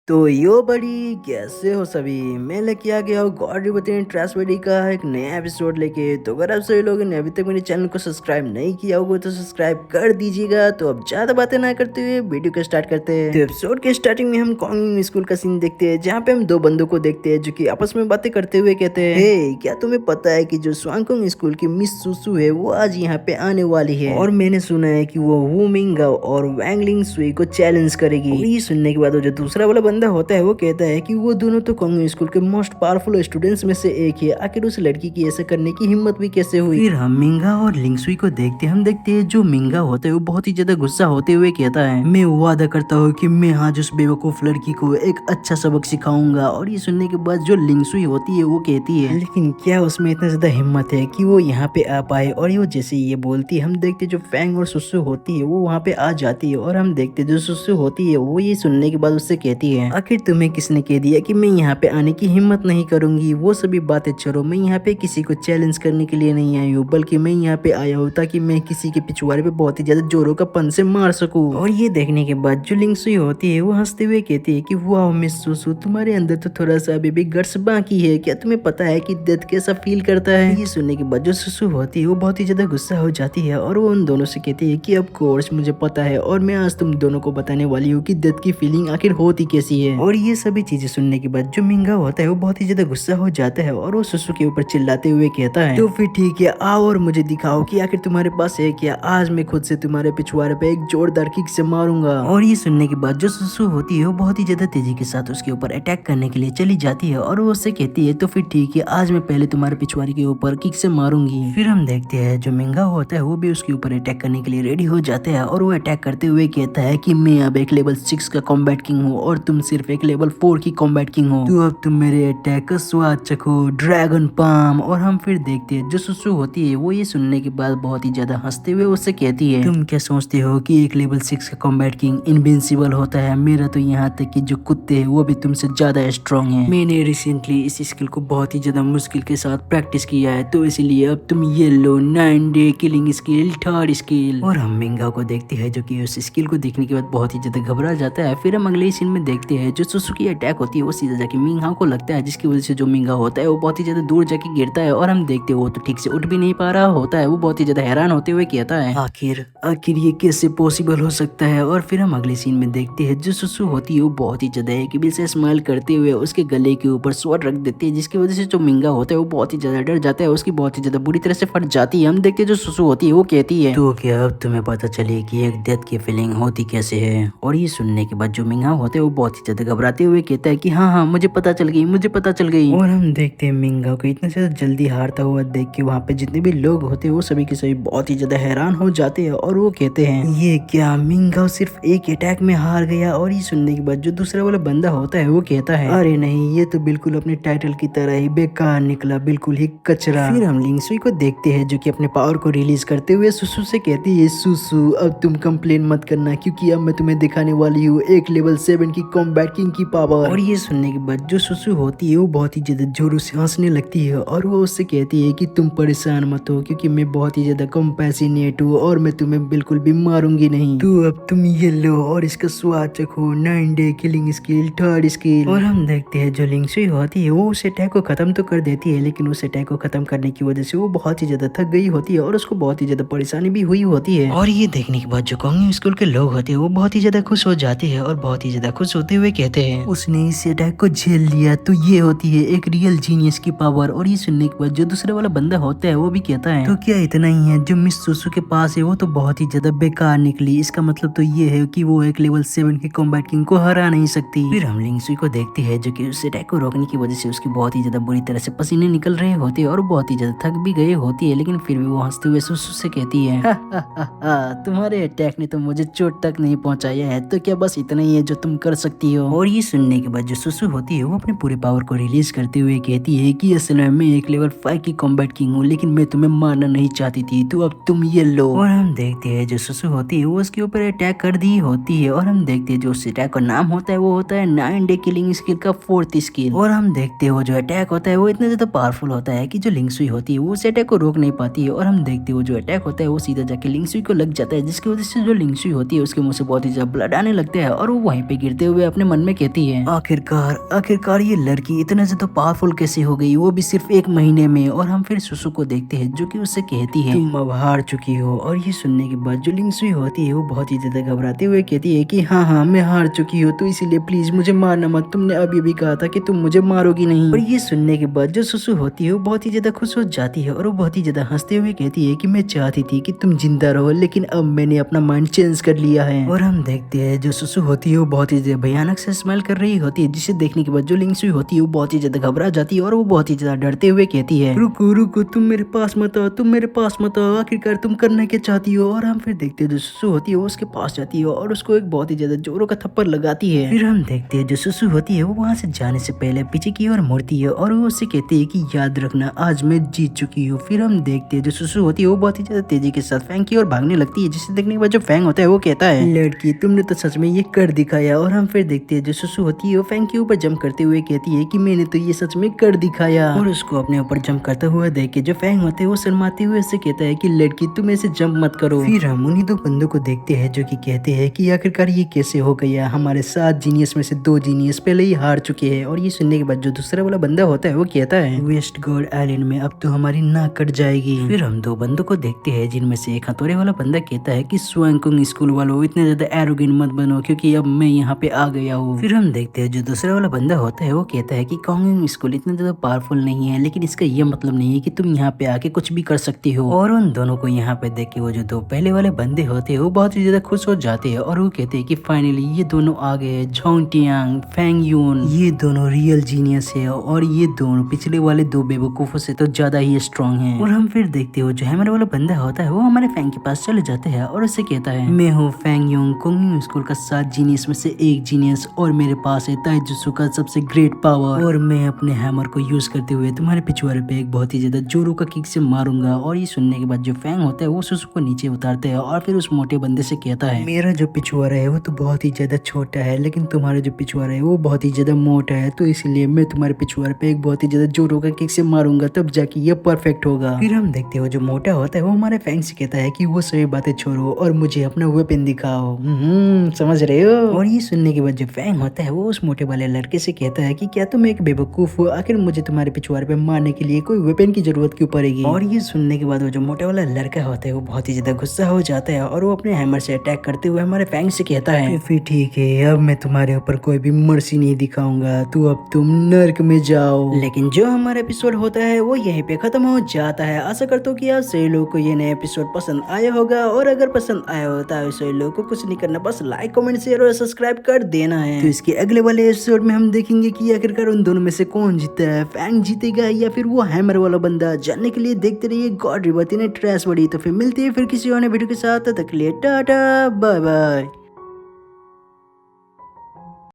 तो यो बड़ी कैसे हो सभी। मैं लेके आ गया हूँ गॉड रिबूटिंग ट्रैशबडी का एक नया एपिसोड लेके। तो अगर आप सभी लोगों ने अभी तक मेरे चैनल को सब्सक्राइब नहीं किया होगा तो सब्सक्राइब कर दीजिएगा। तो अब ज्यादा बातें ना करते हुए वीडियो को स्टार्ट करते हैं। तो एपिसोड के स्टार्टिंग में हम कॉन्गिंग स्कूल का सीन देखते हैं, जहाँ पे हम दो बंदों को देखते हैं जो कि आपस में बातें करते हुए कहते हैं, हे क्या तुम्हें पता है कि जो स्वांगकोंग स्कूल की मिस सुसु है वो आज यहाँ पे आने वाली है, और मैंने सुना है कि वो वू मिंगाओ और वैंगलिंग सुई को चैलेंज करेगी। और ये सुनने के बाद वो जो दूसरा वाला बंदा होता है वो कहता है कि वो दोनों तो कॉन्गिंग स्कूल के मोस्ट पावरफुल स्टूडेंट्स में से एक है, आखिर उस लड़की की ऐसा करने की हिम्मत भी कैसे हुई। फिर हम मिंगा और लिंगसुई को देखते हैं जो मिंगा होता है वो बहुत ही ज्यादा गुस्सा होते हुए कहता है, मैं वादा करता हूँ कि मैं आज उस बेवकूफ लड़की को एक अच्छा सबक सिखाऊंगा। और ये सुनने के बाद जो लिंगसुई होती है वो कहती है, लेकिन क्या उसमें इतना ज्यादा हिम्मत है कि वो यहाँ पे आ पाए। और वो जैसे ये बोलती है हम देखते जो फैंग और सुसु होती है वो वहाँ पे आ जाती है, और हम देखते जो सुसु होती है वो ये सुनने के बाद उससे कहती है, आखिर तुम्हें किसने कह दिया कि मैं यहाँ पे आने की हिम्मत नहीं करूंगी। वो सभी बातें छोड़ो, मैं यहाँ पे किसी को चैलेंज करने के लिए नहीं आई हूँ, बल्कि मैं यहाँ पे आया हूँ ताकि मैं किसी के पिछवाड़े पे बहुत ही ज्यादा जोरों का पन से मार सकूं। और ये देखने के बाद जो लिंगसुई होती है वो हंसते हुए कहती है कि वाह मिस सुसु, तुम्हारे अंदर तो थोड़ा सा अभी भी गट्स बाकी है, क्या तुम्हें पता है कि डेथ कैसा फील करता है। ये सुनने के बाद जो सुसु होती है वो बहुत ही ज्यादा गुस्सा हो जाती है, और वो उन दोनों से कहती है कि ऑफ कोर्स मुझे पता है, और मैं आज तुम दोनों को बताने वाली हूँ कि डेथ की फीलिंग आखिर होती कैसी है। और ये सभी चीजें सुनने के बाद जो मिंगा होता है वो बहुत ही ज्यादा गुस्सा हो जाता है, और वो सुसु के ऊपर चिल्लाते हुए कहता है, तो फिर ठीक है आओ और मुझे दिखाओ कि आखिर तुम्हारे पास है क्या, आज मैं खुद से तुम्हारे पिछवाड़े पे एक जोरदार किक से मारूंगा। और ये सुनने के बाद जो सुसु होती है वो बहुत ही ज्यादा तेजी के साथ उसके ऊपर अटैक करने के लिए चली जाती है, और वो उससे कहती है, तो फिर ठीक है आज मैं पहले तुम्हारे पिछवाड़े के ऊपर किक से मारूंगी। फिर हम देखते हैं जो मिंगा होता है वो भी उसके ऊपर अटैक करने के लिए रेडी हो जाते हैं, और वो अटैक करते हुए कहता है कि मैं अब एक लेवल 6 का कॉम्बैट किंग हूँ और तुम सिर्फ एक लेवल 4 की कॉम्बैट किंग हो, तो अब तुम मेरे अटैक का स्वाद चखो, ड्रैगन पाम। और हम फिर देखते हैं जो सुसु होती है वो ये सुनने के बाद बहुत ही ज्यादा हंसते हुए उससे कहती है, तुम क्या सोचते हो कि एक लेवल 6 का कॉम्बैट किंग इनविंसिबल होता है, मेरा तो यहाँ तक कि जो कुत्ते हैं वो भी तुमसे ज्यादा स्ट्रॉन्ग है। मैंने रिसेंटली इस स्किल को बहुत ही ज्यादा मुश्किल के साथ प्रैक्टिस किया है, तो इसलिए अब तुम ये लो 9 day killing skill, third skill. और हम मिंगा को देखते हैं जो कि उस स्किल को देखने के बाद बहुत ही ज्यादा घबरा जाता है। फिर हम अगले सीन में देखते हैं जो सुसु की अटैक होती है वो सीधा जाके मिंगा को लगता है, जिसकी वजह से जो मिंगा होता है वो बहुत ही ज्यादा दूर जाके गिरता है, और हम देखते हैं वो तो ठीक से उठ भी नहीं पा रहा होता है। वो बहुत ही ज्यादा हैरान होते हुए कहता है, आखिर ये कैसे पॉसिबल हो सकता है। और फिर हम अगले सीन में देखते हैं जो सुसु होती है वो बहुत ही ज्यादा है से स्माइल करते हुए उसके गले के ऊपर स्वॉर्ड रख देती है, जिसकी वजह से जो मिंगा होता है वो बहुत ही ज्यादा डर जाता है, उसकी बहुत ही ज्यादा बुरी तरह से फट जाती है। हम देखते हैं जो सुसु होती है वो कहती है, तो क्या अब तुम्हें पता चले कि एक डेथ की फीलिंग होती कैसे है। और ये सुनने के बाद जो मिंगा होता है वो बहुत ही ज्यादा घबराते हुए कहता है कि हाँ हाँ मुझे पता चल गई, मुझे पता चल गई। और हम देखते हैं मिंगा को इतना ज्यादा जल्दी हारता हुआ देख के वहाँ पे जितने भी लोग होते हैं वो सभी के सभी बहुत ही ज्यादा हैरान हो जाते हैं, और वो कहते हैं, ये क्या मिंगा सिर्फ एक अटैक में हार गया। और ये सुनने के बाद जो दूसरा वाला बंदा होता है वो कहता है, अरे नहीं ये तो बिल्कुल अपने टाइटल की तरह ही बेकार निकला, बिल्कुल ही कचरा। फिर हम लिंगसुई को देखते हैं जो कि अपने पावर को रिलीज करते हुए सुसु से कहती है, सुसु अब तुम कंप्लेन मत करना, क्योंकि अब मैं तुम्हें दिखाने वाली हूँ एक लेवल 7 की कॉम्बैट किंग की पावर। और ये सुनने के बाद जो सुसु होती है वो बहुत ही ज्यादा जोरों से हंसने लगती है, और वो उससे कहती है कि तुम परेशान मत हो, क्योंकि मैं बहुत ही ज्यादा कंपैशनेट हूँ और मैं तुम्हें बिल्कुल भी मारूंगी नहीं, तो अब तुम ये लो और इसका स्वाद चखो, 9 day killing skill, third skill. और हम देखते हैं जो लिंगसुई होती है वो उस अटैक को खत्म तो कर देती है, लेकिन उस अटैक को खत्म करने की वजह से वो बहुत ही ज्यादा थक गई होती है, और उसको बहुत ही ज्यादा परेशानी भी हुई होती है। और ये देखने के बाद जो कॉन्गिंग स्कूल के लोग होते हैं वो बहुत ही ज्यादा खुश हो जाते हैं, और बहुत ही ज्यादा खुश होते हुए कहते हैं, उसने इस अटैक को झेल लिया, तो ये होती है एक रियल जीनियस की पावर। और ये सुनने के बाद जो दूसरा वाला बंदा होता है वो भी कहता है, तो क्या इतना ही है, जो मिस सुसु के पास है वो तो बहुत ही ज्यादा बेकार निकली, इसका मतलब तो ये है कि वो एक लेवल 7 के कॉम्बैट किंग को हरा नहीं सकती। फिर हम लिंगसुई को देखते हैं जो कि उस अटैक को रोकने की वजह से उसकी बहुत ही ज्यादा बुरी तरह से पसीने निकल रहे होते हैं, और बहुत ही ज्यादा थक भी गए होती है, लेकिन फिर भी वो हंसते हुए सुसु से कहती है, तुम्हारे अटैक ने तो मुझे चोट तक नहीं पहुंचाया है, तो क्या बस इतना ही है जो तुम कर सकती हो। और ये सुनने के बाद जो सुसु होती है वो अपने पूरे पावर को रिलीज करते हुए कहती है कि असल में मैं एक लेवल 5 की कॉम्बैट किंग हूँ, लेकिन मैं तुम्हें मारना नहीं चाहती थी, तो अब तुम ये लो। और हम देखते हैं जो सुसु होती है वो उसके ऊपर अटैक कर दी होती है, और हम देखते हैं जो उस अटैक का नाम होता है वो होता है 9 डे किलिंग स्किल का 4th स्किल। और हम देखते हैं वो जो अटैक होता है वो इतना ज्यादा पावरफुल होता है कि जो लिंगसुई होती है वो उस अटैक को रोक नहीं पाती है, और हम देखते हैं वो जो अटैक होता है वो सीधा जाके लिंगसुई को लग जाता है, जिसकी वजह से जो लिंगसुई होती है उसके मुंह से बहुत ही ज्यादा ब्लड आने लगता है, और वो वहीं पे गिरते हुए अपनी अपने मन में कहती है, आखिरकार ये लड़की इतना ज्यादा पावरफुल कैसे हो गई, वो भी सिर्फ 1 महीने में। और हम फिर सुसु को देखते हैं जो कि उससे कहती है तुम अब हार चुकी हो। और ये सुनने के बाद जो लिंगसुई होती है वो बहुत ही ज्यादा घबराते हुए कहती है कि हाँ मैं हार चुकी हूँ, तो इसीलिए प्लीज मुझे मारना मत, तुमने अभी भी कहा था कि तुम मुझे मारोगी नहीं। और ये सुनने के बाद जो सुसु होती है वो बहुत ही ज्यादा खुश हो जाती है और वो बहुत ही ज्यादा हंसते हुए कहती है कि मैं चाहती थी कि तुम जिंदा रहो, लेकिन अब मैंने अपना माइंड चेंज कर लिया है। और हम देखते हैं जो सुसु होती है वो बहुत ही ज्यादा भयानक से स्माइल कर रही होती है, जिसे देखने के बाद जो लिंगसुई होती है वो बहुत ही ज्यादा घबरा जाती है और वो बहुत ही ज्यादा डरते हुए कहती है रुको तुम मेरे पास मत आओ, तुम मेरे पास मत आओ, आखिरकार तुम करना क्या चाहती हो। और हम फिर देखते हैं जो सुसु होती है वो उसके पास जाती है और उसको एक बहुत ही ज्यादा जोरों का थप्पड़ लगाती है। फिर हम देखते हैं जो सुसु होती है वो वहाँ से जाने से पहले पीछे की ओर मुड़ती है और वो उससे कहती है कि याद रखना आज मैं जीत चुकी हूँ। फिर हम देखते हैं जो सुसु होती है वो बहुत ही ज्यादा तेजी के साथ फैंग की ओर भागने लगती है, जिसे देखने के बाद जो फैंग होता है वो कहता है लड़की तुमने तो सच में ये कर दिखाया। और हम फिर देखते हैं जो सुसु होती है वो फैंग के ऊपर जंप करते हुए कहती है कि मैंने तो ये सच में कर दिखाया। और उसको अपने ऊपर जंप करता हुआ देख के जो फैंग होते हैं वो शर्माते हुए उससे कहता है कि लड़की तुम ऐसे जंप मत करो। फिर हम उन्हीं 2 बंदों को देखते हैं जो कि कहते हैं कि आखिरकार ये कैसे हो गया, हमारे 7 जीनियस में से 2 जीनियस पहले ही हार चुके हैं। और ये सुनने के बाद जो दूसरा वाला बंदा होता है वो कहता है वेस्ट गॉड आइलैंड में अब तो हमारी नाक कट जाएगी। फिर हम 2 बंदों को देखते हैं जिनमें से एक हथौड़े वाला बंदा कहता है कि स्वांगकुंग स्कूल वालों इतने ज्यादा एरोगेंट मत बनो क्योंकि अब मैं यहाँ पे आ गया हूँ। फिर हम देखते हैं जो दूसरा वाला बंदा होता है वो कहता है कि कोंगिंग स्कूल इतना ज्यादा पावरफुल नहीं है, लेकिन इसका ये मतलब नहीं है कि तुम यहाँ पे आके कुछ भी कर सकती हो। और उन दोनों को यहाँ पे देख के वो जो 2 पहले वाले बंदे होते हैं वो बहुत ही ज्यादा खुश हो जाते हैं और वो कहते हैं कि फाइनली ये दोनों आ गए, झोंगटियांग फैंग यून, ये दोनों रियल जीनियस है और ये दोनों पिछले वाले 2 बेवकूफों से तो ज्यादा ही स्ट्रॉन्ग है। और हम फिर देखते हो जो हैमर वाला बंदा होता है वो हमारे फैंग के पास चले जाते हैं और उससे कहता है मैं हूँ फैंग यूंग, कोंगिंग स्कूल का 7 जीनियस में से एक जीनियस और मेरे पास है ताइजुत्सु का सबसे ग्रेट पावर और मैं अपने हैमर को यूज करते हुए तुम्हारे पिछवाड़े पे एक बहुत ही ज्यादा जोरों का किक से मारूंगा। और ये सुनने के बाद जो फैंग होता है वो सुसु को नीचे उतारते हैं और फिर उस मोटे बंदे से कहता है मेरा जो पिछवाड़ा है वो तो बहुत ही ज्यादा छोटा है, लेकिन तुम्हारा जो पिछवाड़ा है वो बहुत ही ज्यादा मोटा है, तो इसलिए मैं तुम्हारे पिछवाड़े पे एक बहुत ही ज्यादा जोरों का किक से मारूंगा, तब जाके ये परफेक्ट होगा। फिर हम देखते हो जो मोटा होता है वो हमारे फैंग से कहता है कि वो सभी बातें छोड़ो और मुझे अपना वेपन दिखाओ। समझ रहे हो। और ये सुनने के बाद जो फैंग होता है वो उस मोटे वाले लड़के से कहता है कि क्या तुम एक बेवकूफ हो, आखिर मुझे तुम्हारे पिछवाड़े पे मारने के लिए कोई वेपन की जरूरत क्यों पड़ेगी। और ये सुनने के बाद वो जो मोटे वाला लड़का होता है वो बहुत ही ज्यादा गुस्सा हो जाता है और वो अपने हैमर से अटैक करते हुए हमारे फैंग से कहता है फिर ठीक है, अब मैं तुम्हारे ऊपर कोई भी मर्सी नहीं दिखाऊंगा, तो अब तुम नर्क में जाओ। लेकिन जो हमारा एपिसोड होता है वो यहीं पे खत्म हो जाता है। आशा करता हूँ कि आप सभी लोगों को ये नया एपिसोड पसंद आया होगा, और अगर पसंद आया होता है सभी लोगों को कुछ नहीं करना, बस लाइक कमेंट शेयर और सब्सक्राइब कर देना है। तो इसके अगले वाले एपिसोड में हम देखेंगे कि आखिरकार उन दोनों में से कौन जीता है, फैंग जीतेगा या फिर वो हैमर वाला बंदा। जानने के लिए देखते रहिए गॉड रिबर्थ इन ट्रैश बॉडी। तो फिर मिलती है फिर किसी और वीडियो के साथ, तब तक के लिए टाटा बाय बाय।